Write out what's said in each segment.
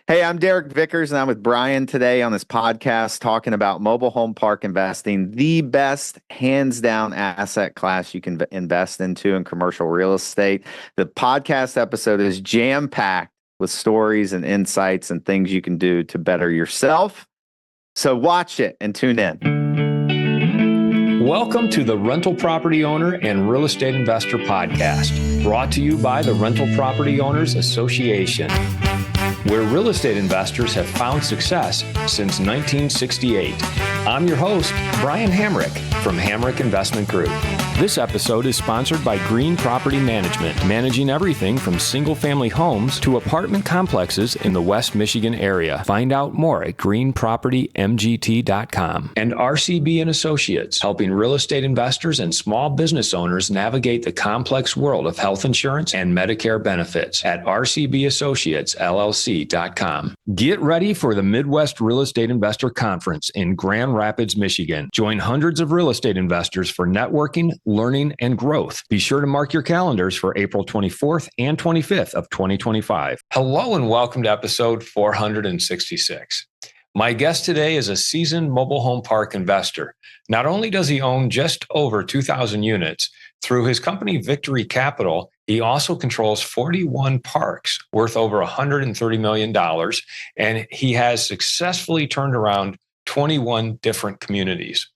Hey, I'm Derek Vickers, and I'm with Brian today on this podcast talking about mobile home park investing, the best hands down asset class you can invest into in commercial real estate. The podcast episode is jam packed with stories and insights and things you can do to better yourself. So watch it and tune in. Welcome to the Rental Property Owner and Real Estate Investor Podcast, brought to you by the Rental Property Owners Association, where real estate investors have found success since 1968. I'm your host, Brian Hamrick from Hamrick Investment Group. This episode is sponsored by Green Property Management, managing everything from single-family homes to apartment complexes in the West Michigan area. Find out more at greenpropertymgt.com. And RCB and Associates, helping real estate investors and small business owners navigate the complex world of health insurance and Medicare benefits at rcbassociatesllc.com. Get ready for the Midwest Real Estate Investor Conference in Grand Rapids, Michigan. Join hundreds of real estate investors for networking, learning, and growth. Be sure to mark your calendars for April 24th and 25th of 2025. Hello and welcome to episode 466. My guest today is a seasoned mobile home park investor. Not only does he own just over 2,000 units, through his company Vicktory Capital, he also controls 41 parks worth over $130 million, and he has successfully turned around 21 different communities.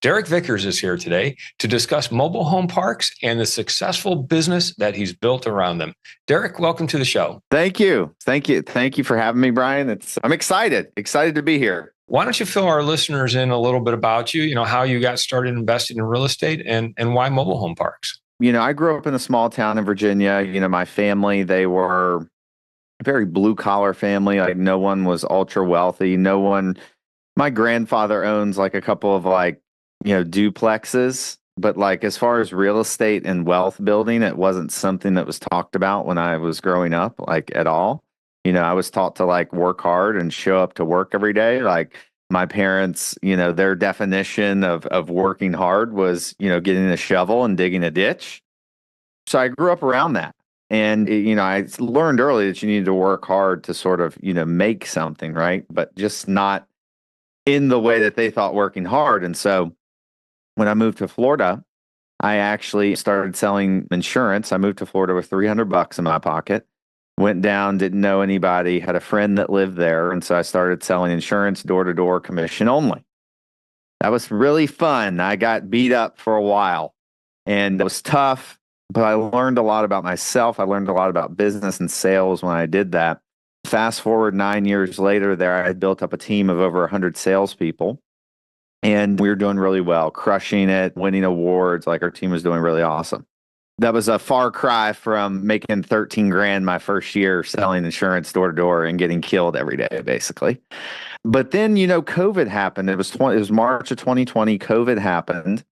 Derek Vickers is here today to discuss mobile home parks and the successful business that he's built around them. Derek, welcome to the show. Thank you. Thank you for having me, Brian. I'm excited to be here. Why don't you fill our listeners in a little bit about you, how you got started investing in real estate and why mobile home parks? I grew up in a small town in Virginia. My family, they were a very blue collar family. Like no one was ultra wealthy. My grandfather owns like a couple of duplexes, but as far as real estate and wealth building, it wasn't something that was talked about when I was growing up, at all. I was taught to work hard and show up to work every day. My parents, their definition of working hard was, getting a shovel and digging a ditch. So I grew up around that. And, I learned early that you needed to work hard to sort of, make something, right? But just not in the way that they thought working hard. And so when I moved to Florida, I actually started selling insurance. I moved to Florida with $300 in my pocket, went down, didn't know anybody, had a friend that lived there. And so I started selling insurance door-to-door, commission only. That was really fun. I got beat up for a while and it was tough, but I learned a lot about myself. I learned a lot about business and sales when I did that. Fast forward 9 years later there, I had built up a team of over 100 salespeople, and we were doing really well, crushing it, winning awards. Our team was doing really awesome. That was a far cry from making 13 grand my first year selling insurance door to door and getting killed every day, basically. But then, COVID happened. It was March of 2020. COVID happened.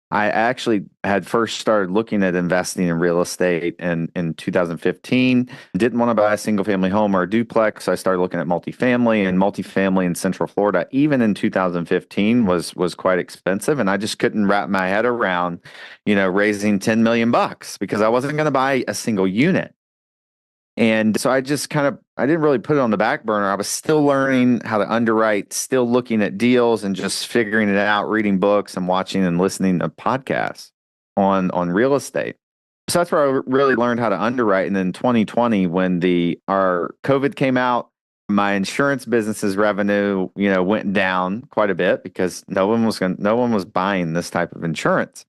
I actually had first started looking at investing in real estate in 2015. Didn't want to buy a single family home or a duplex. So I started looking at multifamily in Central Florida, even in 2015 was quite expensive. And I just couldn't wrap my head around, raising $10 million because I wasn't going to buy a single unit. And so I just I didn't really put it on the back burner. I was still learning how to underwrite, still looking at deals and just figuring it out, reading books and watching and listening to podcasts on real estate. So that's where I really learned how to underwrite. And then 2020, when our COVID came out, my insurance business's revenue, went down quite a bit because no one was buying this type of insurance.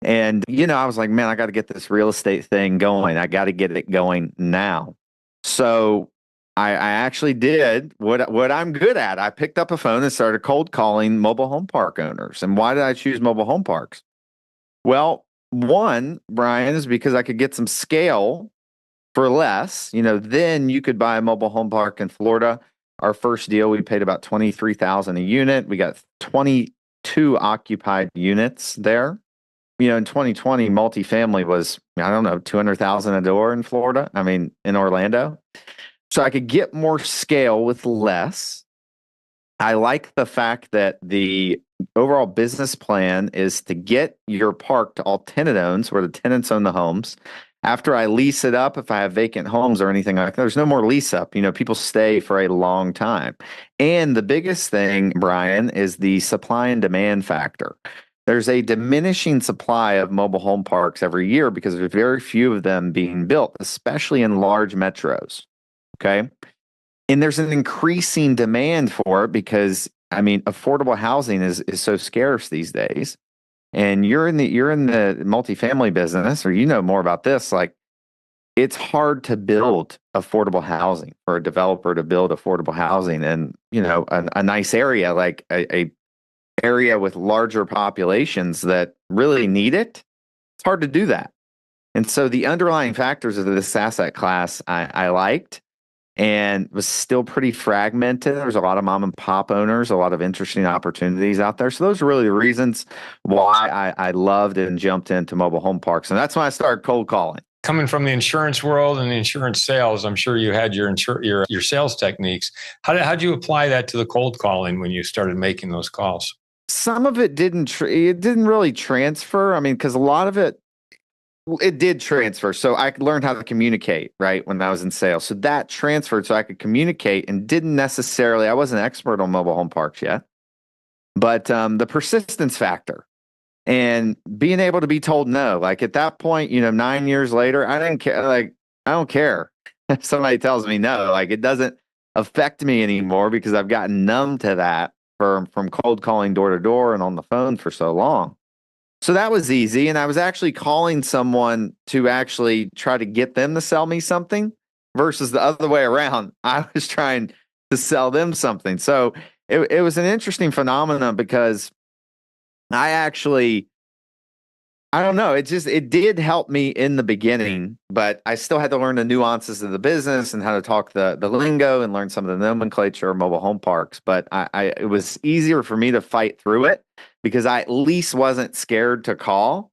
And, I was like, man, I got to get this real estate thing going. I got to get it going now. So I actually did what I'm good at. I picked up a phone and started cold calling mobile home park owners. And why did I choose mobile home parks? Well, one, Brian, is because I could get some scale for less. Then you could buy a mobile home park in Florida. Our first deal, we paid about $23,000 a unit. We got 22 occupied units there. In 2020, multifamily was, $200,000 a door in Florida. In Orlando. So I could get more scale with less. I like the fact that the overall business plan is to get your park to all tenant owns, where the tenants own the homes, After I lease it up, if I have vacant homes or anything like that, there's no more lease up. People stay for a long time. And the biggest thing, Brian, is the supply and demand factor. There's a diminishing supply of mobile home parks every year because there's very few of them being built, especially in large metros. Okay. And there's an increasing demand for it because, affordable housing is so scarce these days. And you're in the multifamily business, or more about this, like it's hard to build affordable housing for a developer to build affordable housing and a nice area like a area with larger populations that really need it. It's hard to do that. And so the underlying factors of this asset class I liked and was still pretty fragmented. There's a lot of mom and pop owners, a lot of interesting opportunities out there. So those are really the reasons why I loved and jumped into mobile home parks. And that's when I started cold calling. Coming from the insurance world and the insurance sales, I'm sure you had your sales techniques. How did you apply that to the cold calling when you started making those calls? Some of it didn't really transfer. Because a lot of it did transfer. So I learned how to communicate, right, when I was in sales. So that transferred so I could communicate and I wasn't an expert on mobile home parks yet. But the persistence factor and being able to be told no, like at that point, 9 years later, I didn't care. Like, I don't care if somebody tells me no, like it doesn't affect me anymore because I've gotten numb to that from cold calling door to door and on the phone for so long. So that was easy. And I was actually calling someone to actually try to get them to sell me something versus the other way around. I was trying to sell them something. So it was an interesting phenomenon because I don't know. It did help me in the beginning, but I still had to learn the nuances of the business and how to talk the lingo and learn some of the nomenclature of mobile home parks. But it was easier for me to fight through it because I at least wasn't scared to call.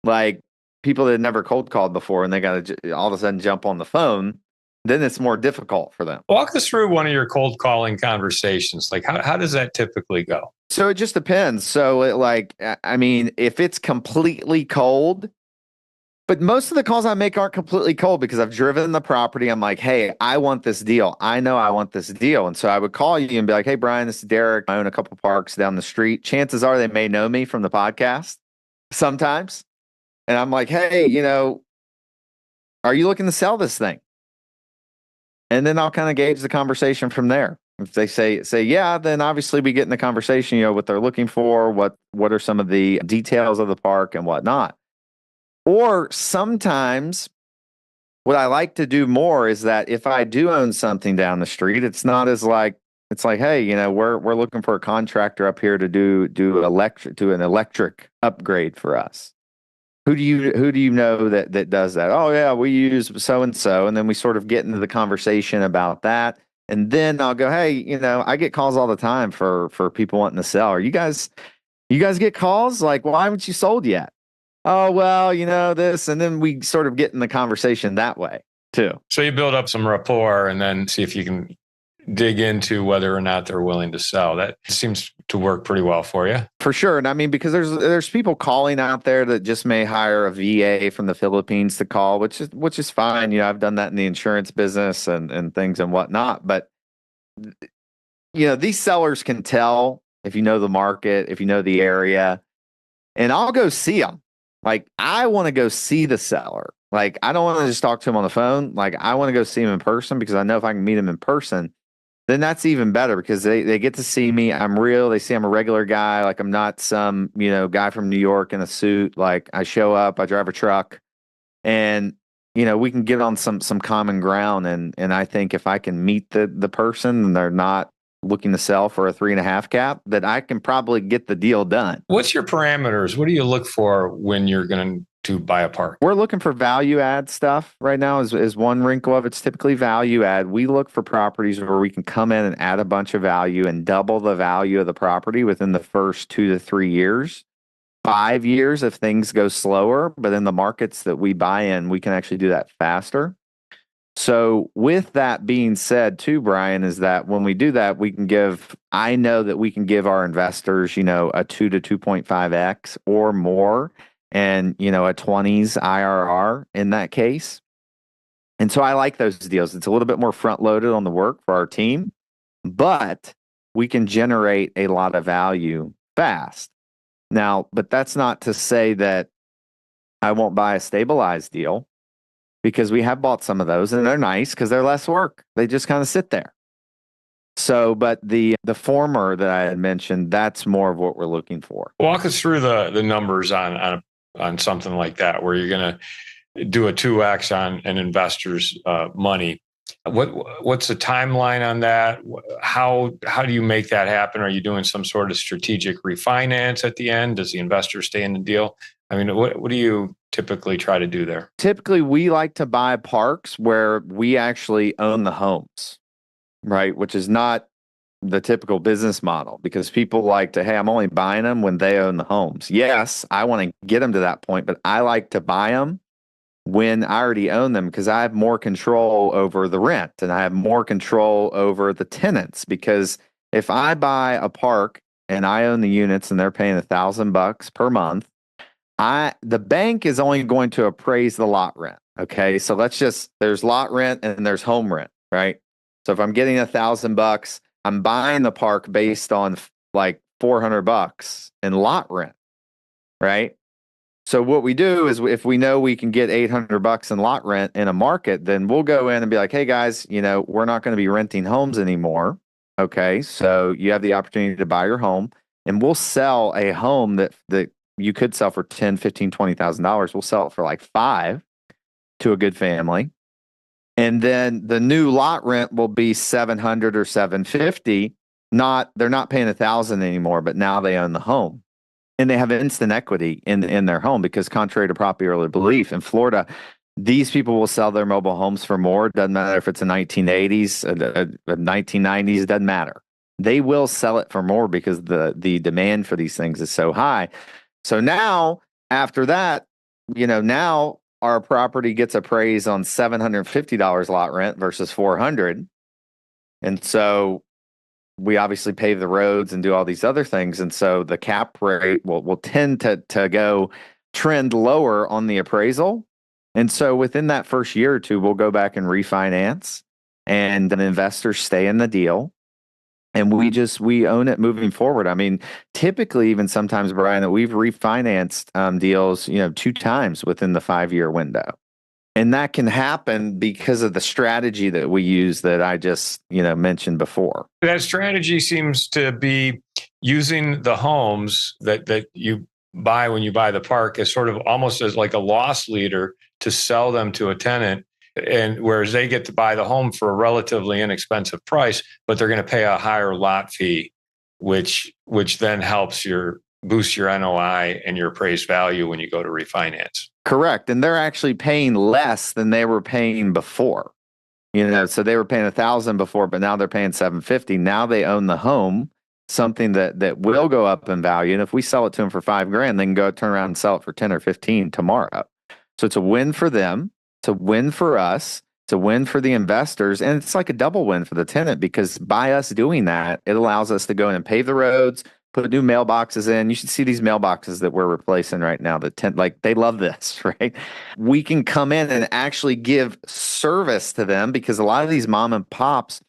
Like people that had never cold called before and they got to all of a sudden jump on the phone, then it's more difficult for them. Walk us through one of your cold calling conversations. Like how does that typically go? So it just depends. So if it's completely cold, but most of the calls I make aren't completely cold because I've driven the property. I'm like, hey, I want this deal. I know I want this deal. And so I would call you and be like, hey, Brian, this is Derek. I own a couple parks down the street. Chances are they may know me from the podcast sometimes. And I'm like, hey, are you looking to sell this thing? And then I'll kind of gauge the conversation from there. If they say yeah, then obviously we get in the conversation, what they're looking for, what are some of the details of the park and whatnot. Or sometimes what I like to do more is that if I do own something down the street, it's not as like, it's like, hey, we're looking for a contractor up here to do an electric upgrade for us. Who do you know that does that? Oh yeah, we use so and so, and then we sort of get into the conversation about that. And then I'll go, hey, I get calls all the time for people wanting to sell. Are you guys get calls like, why haven't you sold yet? Oh, well, this. And then we sort of get in the conversation that way too. So you build up some rapport and then see if you can dig into whether or not they're willing to sell. That seems to work pretty well for you. For sure. And because there's people calling out there that just may hire a VA from the Philippines to call, which is fine. I've done that in the insurance business and things and whatnot. But these sellers can tell if you know the market, if you know the area, and I'll go see them. Like I want to go see the seller. Like I don't want to just talk to him on the phone. Like I want to go see him in person because I know if I can meet him in person, then that's even better because they get to see me. I'm real. They see I'm a regular guy. Like I'm not some, guy from New York in a suit. Like I show up, I drive a truck and, we can get on some common ground. And I think if I can meet the person and they're not looking to sell for a 3.5 cap, that I can probably get the deal done. What's your parameters? What do you look for when you're going to buy a park? We're looking for value add stuff right now is one wrinkle of it's typically value add. We look for properties where we can come in and add a bunch of value and double the value of the property within the first 2 to 3 years. 5 years if things go slower, but in the markets that we buy in, we can actually do that faster. So with that being said too, Brian, is that when we do that, I know that we can give our investors, a 2 to 2.5x or more and, a 20s IRR in that case. And so I like those deals. It's a little bit more front loaded on the work for our team, but we can generate a lot of value fast. Now, but that's not to say that I won't buy a stabilized deal, because we have bought some of those and they're nice because they're less work. They just kind of sit there. So, but the former that I had mentioned, that's more of what we're looking for. Walk us through the numbers on something like that, where you're going to do a 2x on an investor's money. What's the timeline on that? How do you make that happen? Are you doing some sort of strategic refinance at the end? Does the investor stay in the deal? I mean, what do you typically try to do there? Typically, we like to buy parks where we actually own the homes, right? Which is not the typical business model, because people like to, hey, I'm only buying them when they own the homes. Yes, I want to get them to that point, but I like to buy them when I already own them, because I have more control over the rent and I have more control over the tenants. Because if I buy a park and I own the units and they're paying $1,000 per month, the bank is only going to appraise the lot rent. Okay. So there's lot rent and there's home rent, right? So if I'm getting $1,000, I'm buying the park based on like $400 in lot rent, right? So what we do is, if we know we can get $800 in lot rent in a market, then we'll go in and be like, hey guys, we're not going to be renting homes anymore. Okay. So you have the opportunity to buy your home, and we'll sell a home that you could sell for $10,000, $15,000, $20,000. We'll sell it for like $5,000 to a good family. And then the new lot rent will be $700 or $750. They're not paying $1,000 anymore, but now they own the home. And they have instant equity in their home, because contrary to popular belief, in Florida, these people will sell their mobile homes for more. Doesn't matter if it's a 1980s, a 1990s, doesn't matter. They will sell it for more because the demand for these things is so high. So now, after that, now our property gets appraised on $750 lot rent versus $400. And so we obviously pave the roads and do all these other things. And so the cap rate will tend to trend lower on the appraisal. And so within that first year or two, we'll go back and refinance, and an investor stay in the deal. And we own it moving forward. I mean, typically, even sometimes, Brian, that we've refinanced deals, 2 times within the 5-year window. And that can happen because of the strategy that we use that I just, mentioned before. That strategy seems to be using the homes that you buy when you buy the park as sort of almost as like a loss leader to sell them to a tenant. And whereas they get to buy the home for a relatively inexpensive price, but they're going to pay a higher lot fee, which then helps boost your NOI and your appraised value when you go to refinance. Correct. And they're actually paying less than they were paying before. So they were paying $1,000 before, but now they're paying $750. Now they own the home, something that will go up in value. And if we sell it to them for $5,000, they can go turn around and sell it for 10 or 15 tomorrow. So it's a win for them. It's a win for us. It's a win for the investors. And it's like a double win for the tenant, because by us doing that, it allows us to go in and pave the roads, put new mailboxes in. You should see these mailboxes that we're replacing right now. They love this, right? We can come in and actually give service to them, because a lot of these mom and pops,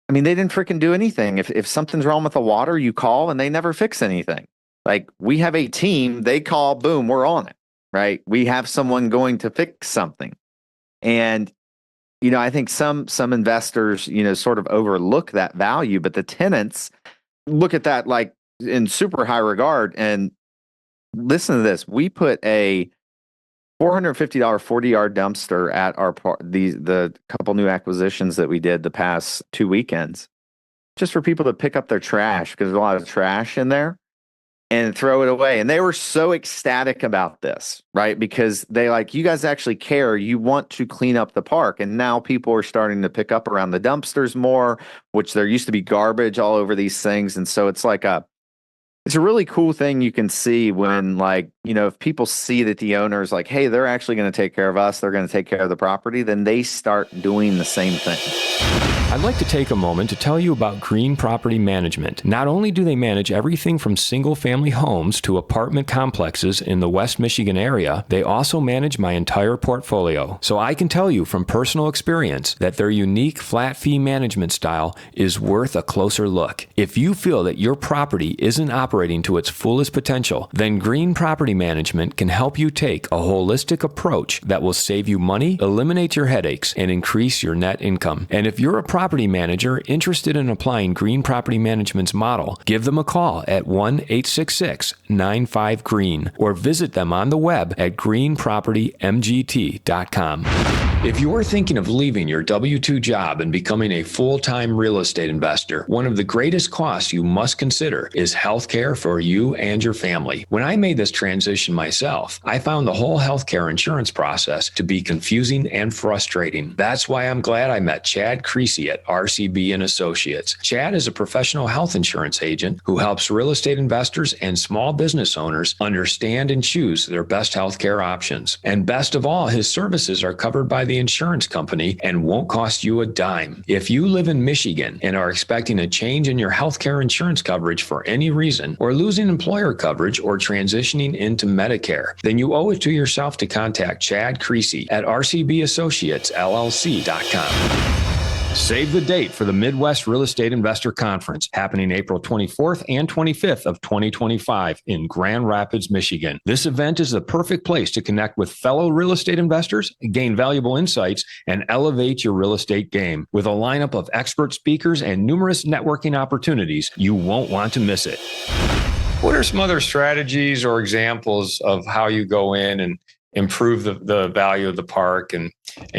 I mean, they didn't freaking do anything. If something's wrong with the water, you call and they never fix anything. Like, we have a team, they call, boom, we're on it, right? We have someone going to fix something. And, I think some investors, sort of overlook that value, but the tenants look at that like in super high regard. And listen to this. We put a $450 40-yard dumpster at the couple new acquisitions that we did the past 2 weekends, just for people to pick up their trash, because there's a lot of trash in there, and throw it away. And they were so ecstatic about this, right? Because they you guys actually care. You want to clean up the park. And now people are starting to pick up around the dumpsters more, which there used to be garbage all over these things. And so it's it's a really cool thing you can see when, if people see that the owner's like, hey, they're actually going to take care of us, they're going to take care of the property, then they start doing the same thing. I'd like to take a moment to tell you about Green Property Management. Not only do they manage everything from single-family homes to apartment complexes in the West Michigan area, they also manage my entire portfolio. So I can tell you from personal experience that their unique flat fee management style is worth a closer look. If you feel that your property isn't operating to its fullest potential, then Green Property Management can help you take a holistic approach that will save you money, eliminate your headaches, and increase your net income. And if you're a property manager interested in applying Green Property Management's model, give them a call at 1-866-95-GREEN or visit them on the web at greenpropertymgt.com. If you're thinking of leaving your W-2 job and becoming a full-time real estate investor, one of the greatest costs you must consider is healthcare for you and your family. When I made this transition myself, I found the whole healthcare insurance process to be confusing and frustrating. That's why I'm glad I met Chad Creasy at RCB and Associates. Chad is a professional health insurance agent who helps real estate investors and small business owners understand and choose their best healthcare options. And best of all, his services are covered by the insurance company and won't cost you a dime. If you live in Michigan and are expecting a change in your healthcare insurance coverage for any reason, or losing employer coverage or transitioning into Medicare, then you owe it to yourself to contact Chad Creasy at rcbassociatesllc.com. Save the date for the Midwest Real Estate Investor Conference happening April 24th and 25th of 2025 in Grand Rapids, Michigan. This event is the perfect place to connect with fellow real estate investors, gain valuable insights, and elevate your real estate game. With a lineup of expert speakers and numerous networking opportunities, you won't want to miss it. What are some other strategies or examples of how you go in and improve the value of the park and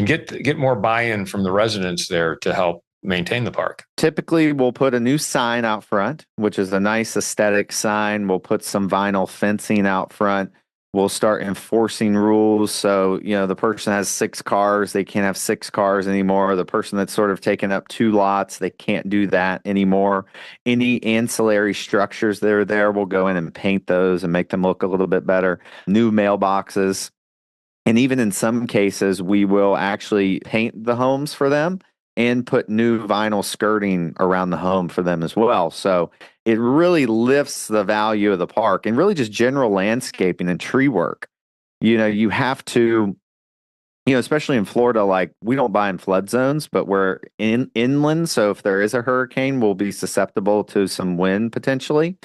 get more buy-in from the residents there to help maintain the park? Typically, we'll put a new sign out front, which is a nice aesthetic sign. We'll put some vinyl fencing out front. We'll start enforcing rules. So, the person has 6 cars, they can't have 6 cars anymore. The person that's sort of taken up 2 lots, they can't do that anymore. Any ancillary structures that are there, we'll go in and paint those and make them look a little bit better. New mailboxes. And even in some cases, we will actually paint the homes for them and put new vinyl skirting around the home for them as well. So it really lifts the value of the park, and really just general landscaping and tree work. You have to, especially in Florida, like we don't buy in flood zones, but we're inland. So if there is a hurricane, we'll be susceptible to some wind potentially.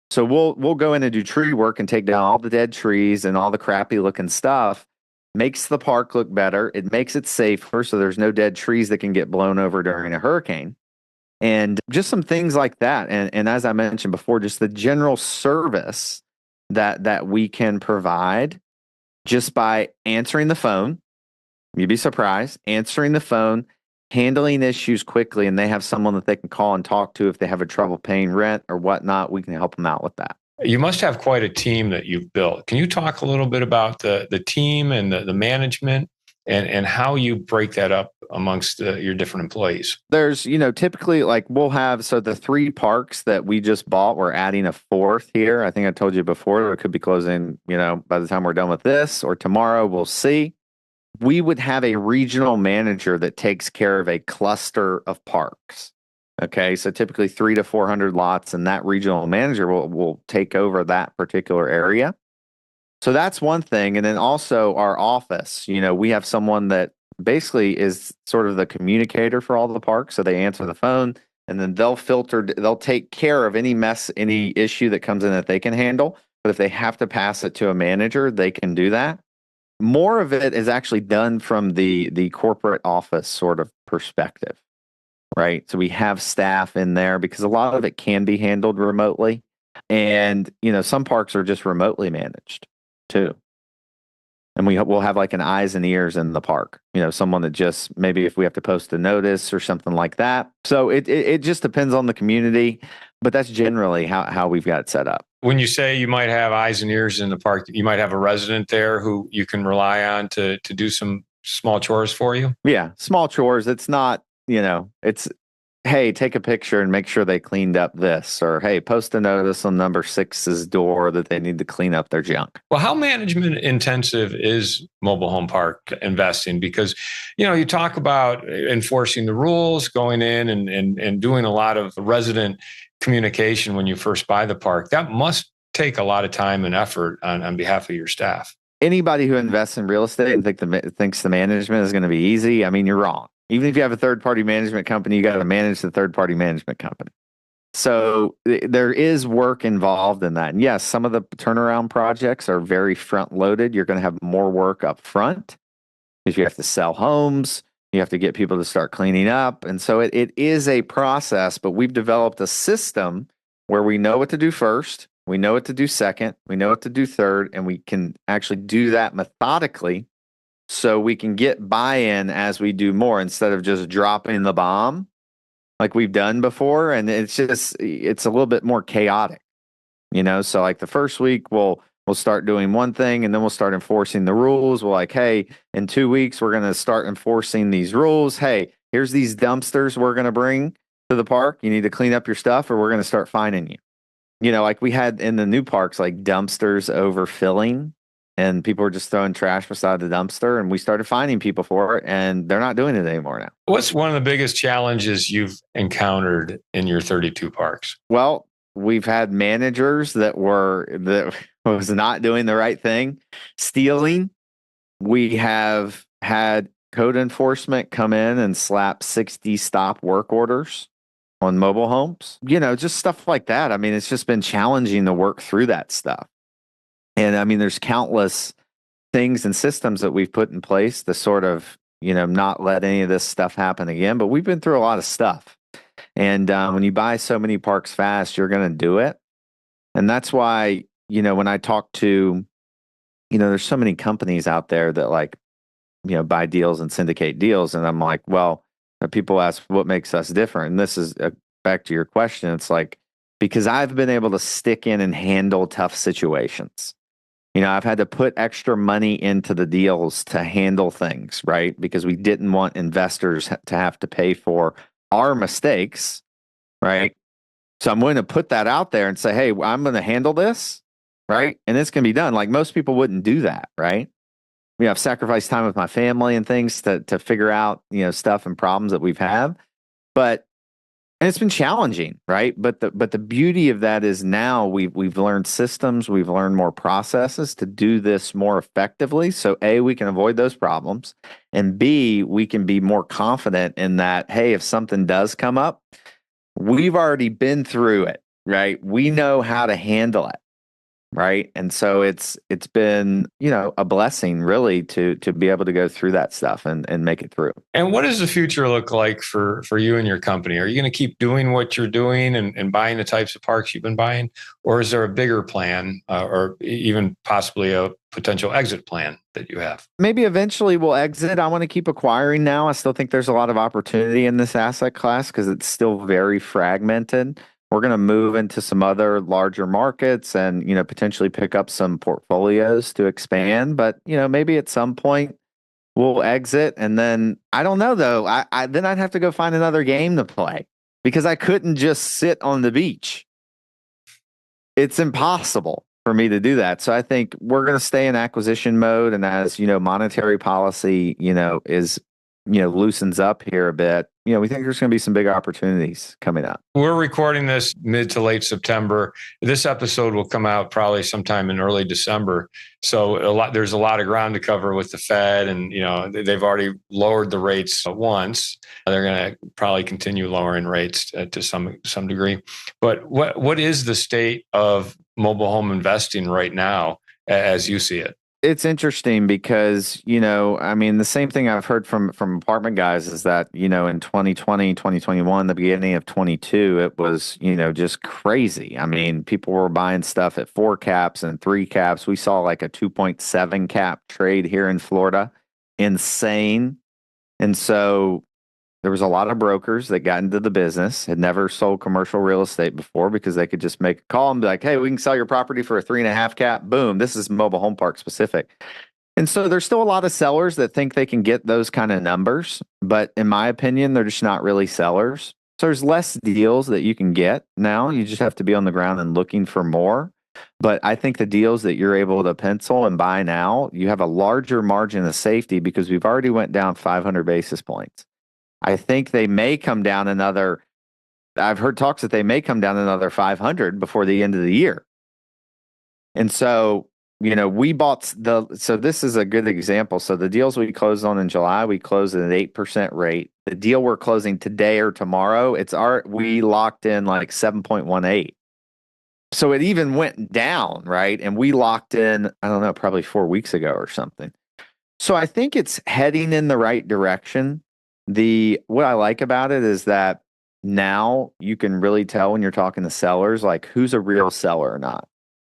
So we'll go in and do tree work and take down all the dead trees and all the crappy looking stuff. Makes the park look better. It makes it safer, so there's no dead trees that can get blown over during a hurricane. And just some things like that. And as I mentioned before, just the general service that we can provide just by answering the phone. You'd be surprised. Answering the phone, handling issues quickly, and they have someone that they can call and talk to if they have a trouble paying rent or whatnot. We can help them out with that. You must have quite a team that you've built. Can you talk a little bit about the team and the management and how you break that up amongst your different employees? There's, typically like we'll have, so the 3 parks that we just bought, we're adding a 4th here. I think I told you before, it could be closing, by the time we're done with this or tomorrow, we'll see. We would have a regional manager that takes care of a cluster of parks. Okay, so typically 300 to 400 lots, and that regional manager will take over that particular area. So that's one thing. And then also our office, we have someone that basically is sort of the communicator for all the parks. So they answer the phone, and then they'll take care of any mess, any issue that comes in that they can handle. But if they have to pass it to a manager, they can do that. More of it is actually done from the corporate office sort of perspective. Right. So we have staff in there because a lot of it can be handled remotely. And, some parks are just remotely managed too. And we'll have like an eyes and ears in the park, someone that just maybe if we have to post a notice or something like that. So it just depends on the community, but that's generally how we've got it set up. When you say you might have eyes and ears in the park, you might have a resident there who you can rely on to do some small chores for you. Yeah. Small chores. It's not, it's hey, take a picture and make sure they cleaned up this, or hey, post a notice on number six's door that they need to clean up their junk. Well, how management intensive is mobile home park investing? Because, you talk about enforcing the rules, going in and doing a lot of resident communication when you first buy the park. That must take a lot of time and effort on behalf of your staff. Anybody who invests in real estate and thinks the management is going to be easy, I mean, you're wrong. Even if you have a third party management company, you got to manage the third party management company. So there is work involved in that. And yes, some of the turnaround projects are very front loaded. You're going to have more work up front because you have to sell homes. You have to get people to start cleaning up. And so it is a process, but we've developed a system where we know what to do first. We know what to do second. We know what to do third. And we can actually do that methodically so we can get buy-in as we do more instead of just dropping the bomb like we've done before. And it's a little bit more chaotic, So like the first week we'll start doing one thing and then we'll start enforcing the rules. We're like, hey, in 2 weeks, we're going to start enforcing these rules. Hey, here's these dumpsters we're going to bring to the park. You need to clean up your stuff or we're going to start fining you. Like we had in the new parks, like dumpsters overfilling and people were just throwing trash beside the dumpster and we started fining people for it and they're not doing it anymore now. What's one of the biggest challenges you've encountered in your 32 parks? Well, we've had managers that was not doing the right thing, stealing. We have had code enforcement come in and slap 60 stop work orders on mobile homes, just stuff like that. I mean, it's just been challenging to work through that stuff. And I mean, there's countless things and systems that we've put in place to sort of, not let any of this stuff happen again. But we've been through a lot of stuff. And when you buy so many parks fast, you're going to do it. And that's why, when I talk to, there's so many companies out there that buy deals and syndicate deals. And I'm like, well, people ask what makes us different. And this is back to your question. It's like, because I've been able to stick in and handle tough situations. I've had to put extra money into the deals to handle things, right? Because we didn't want investors to have to pay for our mistakes, right? So I'm going to put that out there and say, hey, I'm going to handle this, right? And it's going to be done. Like most people wouldn't do that, right? I've sacrificed time with my family and things to figure out, stuff and problems that we've had. And it's been challenging, right? But the beauty of that is now we've learned systems, we've learned more processes to do this more effectively. So A, we can avoid those problems, and B, we can be more confident in that, hey, if something does come up, we've already been through it, right? We know how to handle it, right? And so it's been, a blessing really to be able to go through that stuff and make it through. And what does the future look like for you and your company? Are you going to keep doing what you're doing and buying the types of parks you've been buying? Or is there a bigger plan or even possibly a potential exit plan that you have? Maybe eventually we'll exit. I want to keep acquiring now. I still think there's a lot of opportunity in this asset class because it's still very fragmented. We're going to move into some other larger markets and, potentially pick up some portfolios to expand. But, maybe at some point we'll exit. And then I don't know, though. Then I'd have to go find another game to play because I couldn't just sit on the beach. It's impossible for me to do that. So I think we're going to stay in acquisition mode. And as, monetary policy, is loosens up here a bit, we think there's going to be some big opportunities coming up. We're recording this mid to late September. This episode will come out probably sometime in early December. So there's a lot of ground to cover with the Fed, and they've already lowered the rates once. They're going to probably continue lowering rates to some degree. But what is the state of mobile home investing right now as you see it? It's interesting because, the same thing I've heard from apartment guys is that, in 2020, 2021, the beginning of 22, it was, just crazy. I mean, people were buying stuff at 4 caps and 3 caps. We saw like a 2.7 cap trade here in Florida. Insane. And so there was a lot of brokers that got into the business, had never sold commercial real estate before because they could just make a call and be like, hey, we can sell your property for a 3.5 cap. Boom. This is mobile home park specific. And so there's still a lot of sellers that think they can get those kind of numbers. But in my opinion, they're just not really sellers. So there's less deals that you can get now. You just have to be on the ground and looking for more. But I think the deals that you're able to pencil and buy now, you have a larger margin of safety because we've already went down 500 basis points. I think they may come down another, I've heard talks that they may come down another 500 before the end of the year. And so, so this is a good example. So the deals we closed on in July, we closed at an 8% rate. The deal we're closing today or tomorrow, we locked in like 7.18. So it even went down, right? And we locked in, I don't know, probably 4 weeks ago or something. So I think it's heading in the right direction. What I like about it is that now you can really tell when you're talking to sellers, like who's a real seller or not.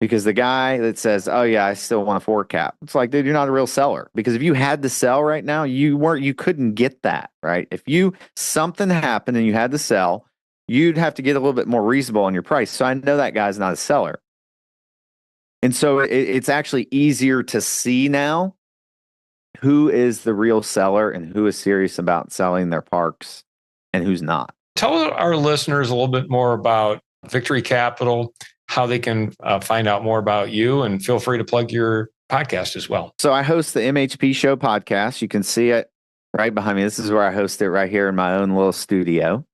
Because the guy that says, "Oh yeah, I still want a 4 cap," it's like, dude, you're not a real seller. Because if you had to sell right now, you couldn't get that, right? If something happened and you had to sell, you'd have to get a little bit more reasonable on your price. So I know that guy's not a seller. And so it's actually easier to see now who is the real seller and who is serious about selling their parks and who's not. Tell our listeners a little bit more about Vicktory Capital, how they can find out more about you, and feel free to plug your podcast as well. So I host the MHP Show podcast. You can see it right behind me. This is where I host it right here in my own little studio.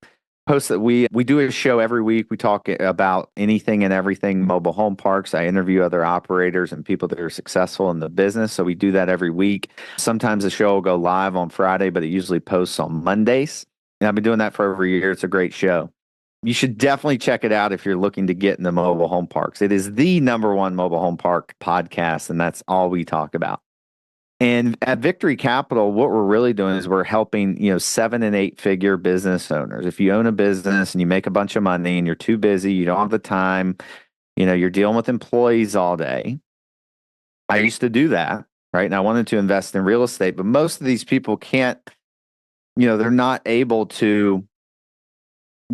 We do a show every week. We talk about anything and everything mobile home parks. I interview other operators and people that are successful in the business. So we do that every week. Sometimes the show will go live on Friday, but it usually posts on Mondays. And I've been doing that for over a year. It's a great show. You should definitely check it out if you're looking to get into mobile home parks. It is the #1 mobile home park podcast, and that's all we talk about. And at Vicktory Capital, what we're really doing is we're helping, 7 and 8 figure business owners. If you own a business and you make a bunch of money and you're too busy, you don't have the time, you're dealing with employees all day. I used to do that, right? And I wanted to invest in real estate, but most of these people can't, they're not able to.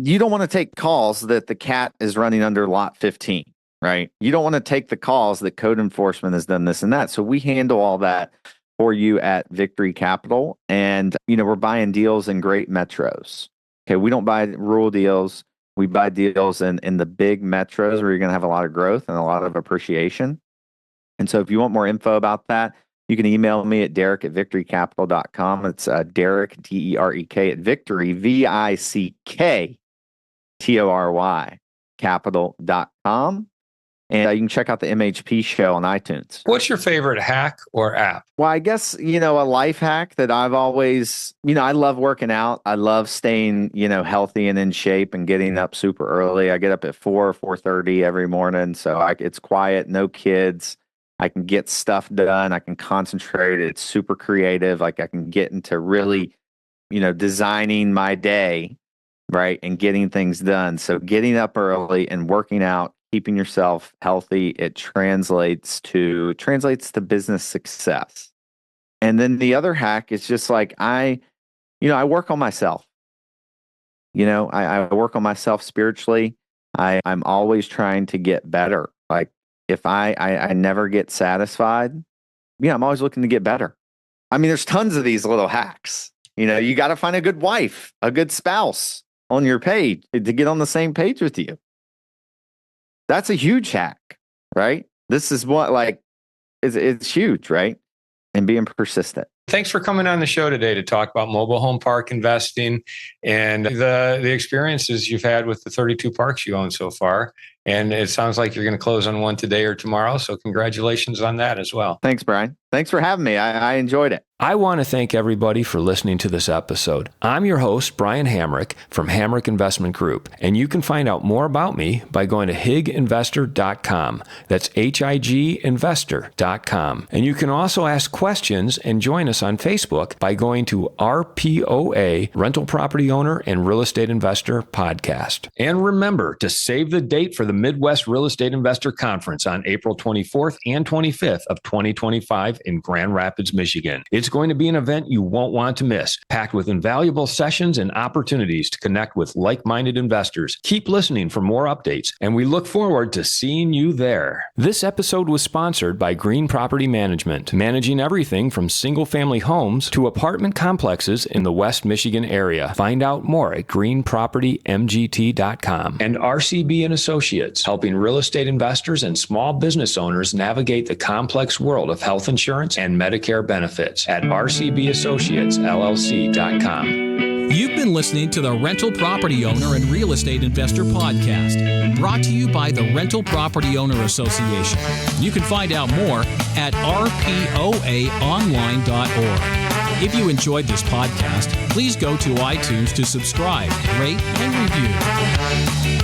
You don't want to take calls that the cat is running under lot 15, right? You don't want to take the calls that code enforcement has done this and that. So we handle all that for you at Vicktory Capital. And, we're buying deals in great metros. Okay. We don't buy rural deals. We buy deals in the big metros where you're going to have a lot of growth and a lot of appreciation. And so if you want more info about that, you can email me at derek@vicktorycapital.com. It's Derek, DEREK, at Vicktory, VICKTORY, capital.com. And you can check out the MHP Show on iTunes. What's your favorite hack or app? Well, I guess, a life hack that I've always, I love working out. I love staying, healthy and in shape and getting up super early. I get up at 4:30 every morning. So it's quiet, no kids. I can get stuff done. I can concentrate. It's super creative. Like I can get into really, designing my day, right? And getting things done. So getting up early and working out, keeping yourself healthy, it translates to business success. And then the other hack is just like I work on myself. I work on myself spiritually. I'm always trying to get better. Like if I never get satisfied, I'm always looking to get better. I mean, there's tons of these little hacks. You got to find a good wife, a good spouse on your page to get on the same page with you. That's a huge hack, right? This is what it's huge, right? And being persistent. Thanks for coming on the show today to talk about mobile home park investing and the experiences you've had with the 32 parks you own so far. And it sounds like you're going to close on one today or tomorrow. So congratulations on that as well. Thanks, Brian. Thanks for having me. I enjoyed it. I want to thank everybody for listening to this episode. I'm your host, Brian Hamrick from Hamrick Investment Group, and you can find out more about me by going to higinvestor.com. That's higinvestor.com. And you can also ask questions and join us on Facebook by going to RPOA, Rental Property Owner and Real Estate Investor Podcast. And remember to save the date for the Midwest Real Estate Investor Conference on April 24th and 25th of 2025 Live in Grand Rapids, Michigan. It's going to be an event you won't want to miss, packed with invaluable sessions and opportunities to connect with like-minded investors. Keep listening for more updates, and we look forward to seeing you there. This episode was sponsored by Green Property Management, managing everything from single-family homes to apartment complexes in the West Michigan area. Find out more at greenpropertymgt.com. And RCB and Associates, helping real estate investors and small business owners navigate the complex world of health insurance and Medicare benefits at rcbassociatesllc.com. You've been listening to the Rental Property Owner and Real Estate Investor Podcast, brought to you by the Rental Property Owner Association. You can find out more at rpoaonline.org. If you enjoyed this podcast, please go to iTunes to subscribe, rate, and review.